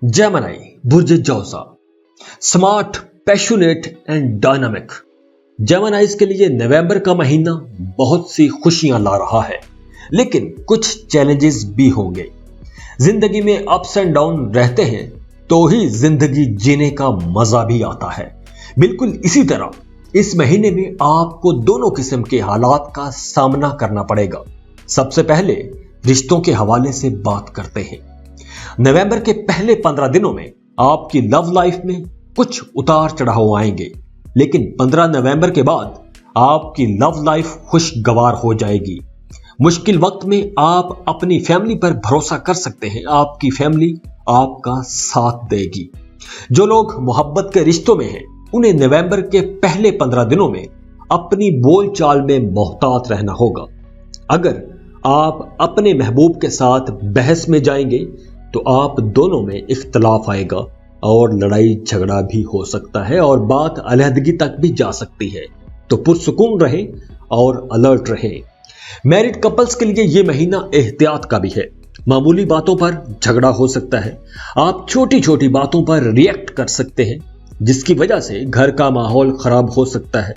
Gemini बुर्ज जौसा, smart, passionate and dynamic. Geminis के लिए नवंबर का महीना बहुत सी खुशियां ला रहा है, लेकिन कुछ चैलेंजेस भी होंगे। जिंदगी में अप्स एंड डाउन रहते हैं तो ही जिंदगी जीने का मजा भी आता है। बिल्कुल इसी तरह इस महीने में आपको दोनों किस्म के हालात का सामना करना पड़ेगा। सबसे पहले रिश्तों के हवाले से बात करते हैं। नवंबर के पहले 15 दिनों में आपकी लव लाइफ में कुछ उतार चढ़ाव आएंगे, लेकिन 15 नवंबर के बाद आपकी लव लाइफ खुशगवार हो जाएगी। मुश्किल वक्त में आप अपनी फैमिली पर भरोसा कर सकते हैं। आपकी फैमिली आपका साथ देगी। जो लोग मोहब्बत के रिश्तों में हैं, उन्हें नवंबर के पहले 15 दिनों में अपनी बोलचाल में मोहतात रहना होगा। अगर आप अपने महबूब के साथ बहस में जाएंगे तो आप दोनों में इख्तलाफ आएगा और लड़ाई झगड़ा भी हो सकता है और बात अलहदगी तक भी जा सकती है। तो पुरसुकून रहें और अलर्ट रहें। मैरिड कपल्स के लिए यह महीना एहतियात का भी है। मामूली बातों पर झगड़ा हो सकता है। आप छोटी छोटी बातों पर रिएक्ट कर सकते हैं, जिसकी वजह से घर का माहौल खराब हो सकता है।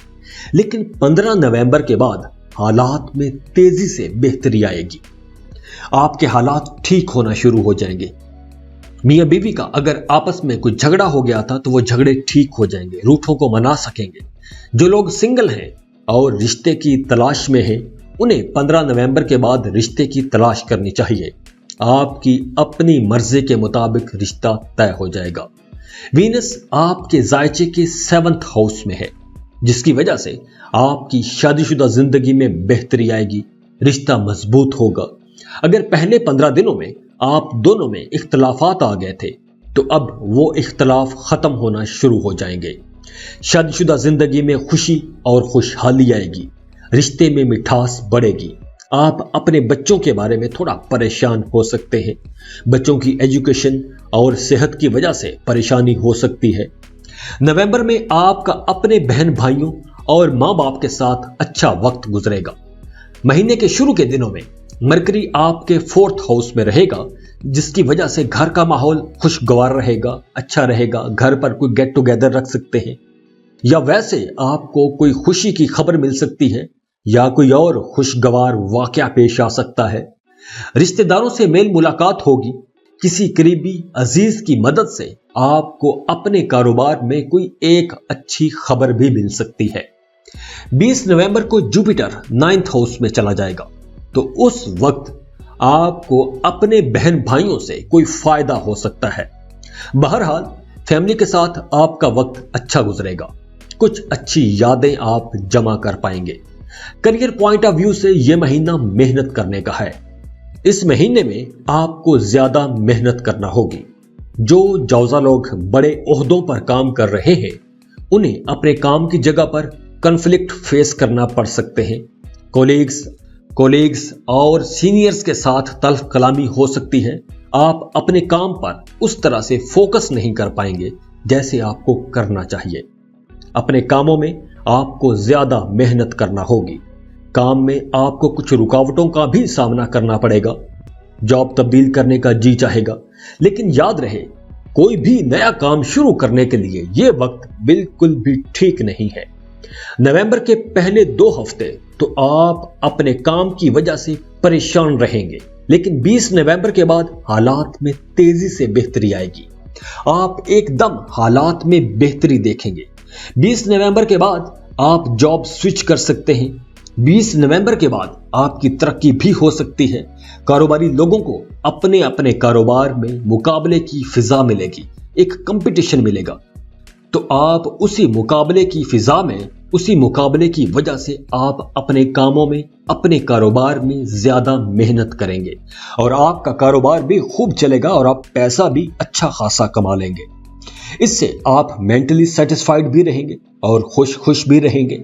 लेकिन 15 नवंबर के बाद हालात में तेजी से बेहतरी आएगी। आपके हालात ठीक होना शुरू हो जाएंगे। मियां बीवी का अगर आपस में कुछ झगड़ा हो गया था तो वो झगड़े ठीक हो जाएंगे, रूठों को मना सकेंगे। जो लोग सिंगल हैं और रिश्ते की तलाश में हैं, उन्हें 15 नवंबर के बाद रिश्ते की तलाश करनी चाहिए। आपकी अपनी मर्जी के मुताबिक रिश्ता तय हो जाएगा। वीनस आपके जायचे के 7th हाउस में है, जिसकी वजह से आपकी शादीशुदा जिंदगी में बेहतरी आएगी, रिश्ता मजबूत होगा। अगर पहले 15 दिनों में आप दोनों में इख्तलाफात आ गए थे, तो अब वो इख्तलाफ खत्म होना शुरू हो जाएंगे। शादीशुदा जिंदगी में खुशी और खुशहाली आएगी, रिश्ते में मिठास बढ़ेगी। आप अपने बच्चों के बारे में थोड़ा परेशान हो सकते हैं। बच्चों की एजुकेशन और सेहत की वजह से परेशानी हो सकती है। नवंबर में आपका अपने बहन भाइयों और माँ बाप के साथ अच्छा वक्त गुजरेगा। महीने के शुरू के दिनों में मरकरी आपके 4th हाउस में रहेगा, जिसकी वजह से घर का माहौल खुशगवार रहेगा, अच्छा रहेगा। घर पर कोई गेट टुगेदर रख सकते हैं, या वैसे आपको कोई खुशी की खबर मिल सकती है, या कोई और खुशगवार वाकया पेश आ सकता है। रिश्तेदारों से मेल मुलाकात होगी। किसी करीबी अजीज की मदद से आपको अपने कारोबार में कोई एक अच्छी खबर भी मिल सकती है। 20 नवंबर को जुपिटर 9th हाउस में चला जाएगा, तो उस वक्त आपको अपने बहन भाइयों से कोई फायदा हो सकता है। बहरहाल फैमिली के साथ आपका वक्त अच्छा गुजरेगा। कुछ अच्छी यादें आप जमा कर पाएंगे। करियर पॉइंट ऑफ व्यू से यह महीना मेहनत करने का है। इस महीने में आपको ज्यादा मेहनत करना होगी। जो जौजा लोग बड़े ओहदों पर काम कर रहे हैं, उन्हें अपने काम की जगह पर कॉन्फ्लिक्ट फेस करना पड़ सकते हैं। कोलीग्स और सीनियर्स के साथ तल्ख कलामी हो सकती है। आप अपने काम पर उस तरह से फोकस नहीं कर पाएंगे जैसे आपको करना चाहिए। अपने कामों में आपको ज्यादा मेहनत करना होगी। काम में आपको कुछ रुकावटों का भी सामना करना पड़ेगा। जॉब तब्दील करने का जी चाहेगा, लेकिन याद रहे, कोई भी नया काम शुरू करने के लिए यह वक्त बिल्कुल भी ठीक नहीं है। नवंबर के पहले 2 हफ्ते तो आप अपने काम की वजह से परेशान रहेंगे, लेकिन 20 नवंबर के बाद हालात में तेजी से बेहतरी आएगी। आप एकदम हालात में बेहतरी देखेंगे। 20 नवंबर के बाद आप जॉब स्विच कर सकते हैं। 20 नवंबर के बाद आपकी तरक्की भी हो सकती है। कारोबारी लोगों को अपने अपने कारोबार में मुकाबले की फिजा मिलेगी, एक कंपटीशन मिलेगा। तो आप उसी मुकाबले की फिजा में, उसी मुकाबले की वजह से आप अपने कामों में, अपने कारोबार में ज्यादा मेहनत करेंगे और आपका कारोबार भी खूब चलेगा और आप पैसा भी अच्छा खासा कमा लेंगे। इससे आप मेंटली सेटिस्फाइड भी रहेंगे और खुश भी रहेंगे।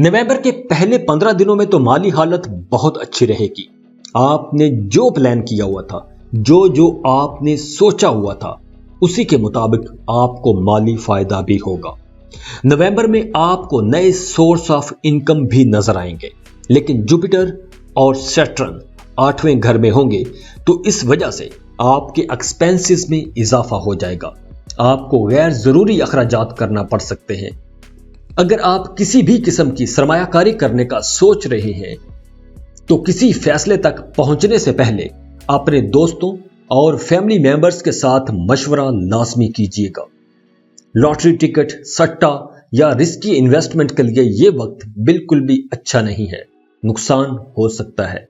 नवंबर के पहले 15 दिनों में तो माली हालत बहुत अच्छी रहेगी। आपने जो प्लान किया हुआ था, जो आपने सोचा हुआ था, उसी के मुताबिक आपको माली फायदा भी होगा। नवंबर में आपको नए सोर्स ऑफ इनकम भी नजर आएंगे, लेकिन जुपिटर और सैटर्न 8वें घर में होंगे तो इस वजह से आपके एक्सपेंसेस में इजाफा हो जाएगा। आपको गैर जरूरी अखराजात करना पड़ सकते हैं। अगर आप किसी भी किस्म की सरमायाकारी करने का सोच रहे हैं तो किसी फैसले तक पहुंचने से पहले अपने दोस्तों और फैमिली मेंबर्स के साथ मशवरा लाजमी कीजिएगा। लॉटरी टिकट, सट्टा या रिस्की इन्वेस्टमेंट के लिए यह वक्त बिल्कुल भी अच्छा नहीं है। नुकसान हो सकता है।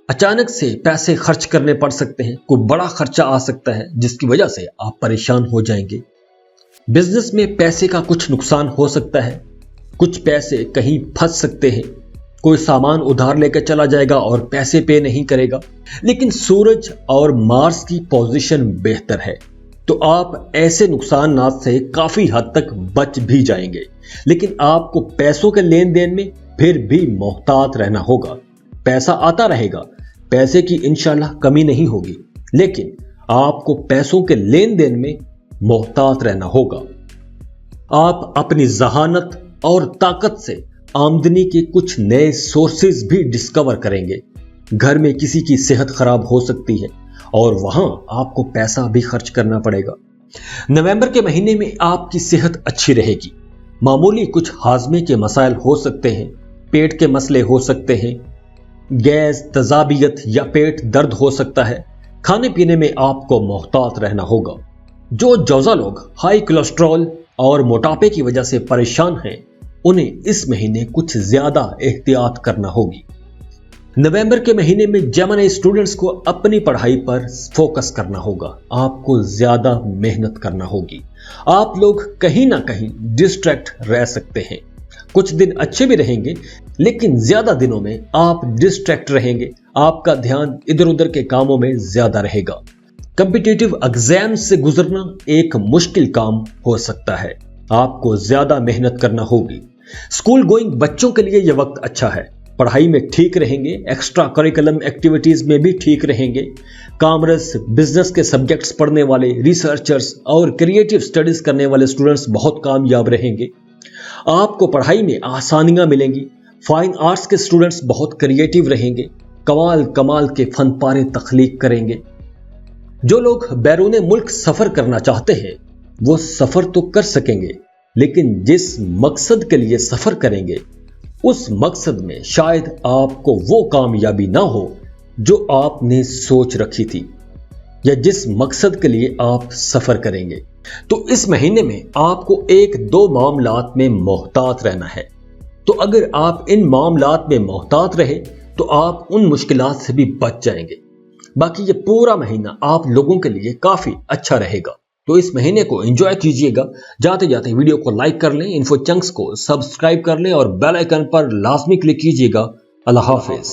अचानक से पैसे खर्च करने पड़ सकते हैं, कोई बड़ा खर्चा आ सकता है जिसकी वजह से आप परेशान हो जाएंगे। बिजनेस में पैसे का कुछ नुकसान हो सकता है, कुछ पैसे कहीं फंस सकते हैं, कोई सामान उधार लेकर चला जाएगा और पैसे पे नहीं करेगा। लेकिन सूरज और मार्स की पोजीशन बेहतर है तो आप ऐसे नुकसान से काफी हद तक बच भी जाएंगे। लेकिन आपको पैसों के लेन देन में फिर भी मोहतात रहना होगा। पैसा आता रहेगा, पैसे की इंशाल्लाह कमी नहीं होगी, लेकिन आपको पैसों के लेन देन में मोहतात रहना होगा। आप अपनी जहानत और ताकत से आमदनी के कुछ नए सोर्सेज भी डिस्कवर करेंगे। घर में किसी की सेहत खराब हो सकती है और वहां आपको पैसा भी खर्च करना पड़ेगा। नवंबर के महीने में आपकी सेहत अच्छी रहेगी। मामूली कुछ हाजमे के मसाइल हो सकते हैं, पेट के मसले हो सकते हैं, गैस, तजाबियत या पेट दर्द हो सकता है। खाने पीने में आपको मोहतात रहना होगा। जो जौजा लोग हाई कोलेस्ट्रॉल और मोटापे की वजह से परेशान हैं, उन्हें इस महीने कुछ ज्यादा एहतियात करना होगी। नवंबर के महीने में जेमिनी स्टूडेंट्स को अपनी पढ़ाई पर फोकस करना होगा। आपको ज्यादा मेहनत करना होगी। आप लोग कहीं ना कहीं डिस्ट्रैक्ट रह सकते हैं। कुछ दिन अच्छे भी रहेंगे, लेकिन ज्यादा दिनों में आप डिस्ट्रैक्ट रहेंगे। आपका ध्यान इधर उधर के कामों में ज्यादा रहेगा। कॉम्पिटिटिव एग्जाम से गुजरना एक मुश्किल काम हो सकता है। आपको ज्यादा मेहनत करना होगी। स्कूल गोइंग बच्चों के लिए यह वक्त अच्छा है। पढ़ाई में ठीक रहेंगे, एक्स्ट्रा करिकुलम एक्टिविटीज में भी ठीक रहेंगे। कॉमर्स, बिजनेस के सब्जेक्ट्स पढ़ने वाले, रिसर्चर्स और क्रिएटिव स्टडीज करने वाले स्टूडेंट्स बहुत कामयाब रहेंगे। आपको पढ़ाई में आसानियां मिलेंगी। फाइन आर्ट्स के स्टूडेंट्स बहुत क्रिएटिव रहेंगे, कमाल कमाल के फन पारे तख्लीक करेंगे। जो लोग बैरून मुल्क सफर करना चाहते हैं वो सफर तो कर सकेंगे, लेकिन जिस मकसद के लिए सफर करेंगे उस मकसद में शायद आपको वो कामयाबी ना हो जो आपने सोच रखी थी, या जिस मकसद के लिए आप सफर करेंगे। तो इस महीने में आपको 1-2 मामलात में मोहतात रहना है। तो अगर आप इन मामलात में मोहतात रहे तो आप उन मुश्किलात से भी बच जाएंगे। बाकी ये पूरा महीना आप लोगों के लिए काफी अच्छा रहेगा। तो इस महीने को एंजॉय कीजिएगा। जाते जाते वीडियो को लाइक कर लें, इन्फो चंक्स को सब्सक्राइब कर लें और बेल आइकन पर लाजमी क्लिक कीजिएगा। अल्लाह हाफिज।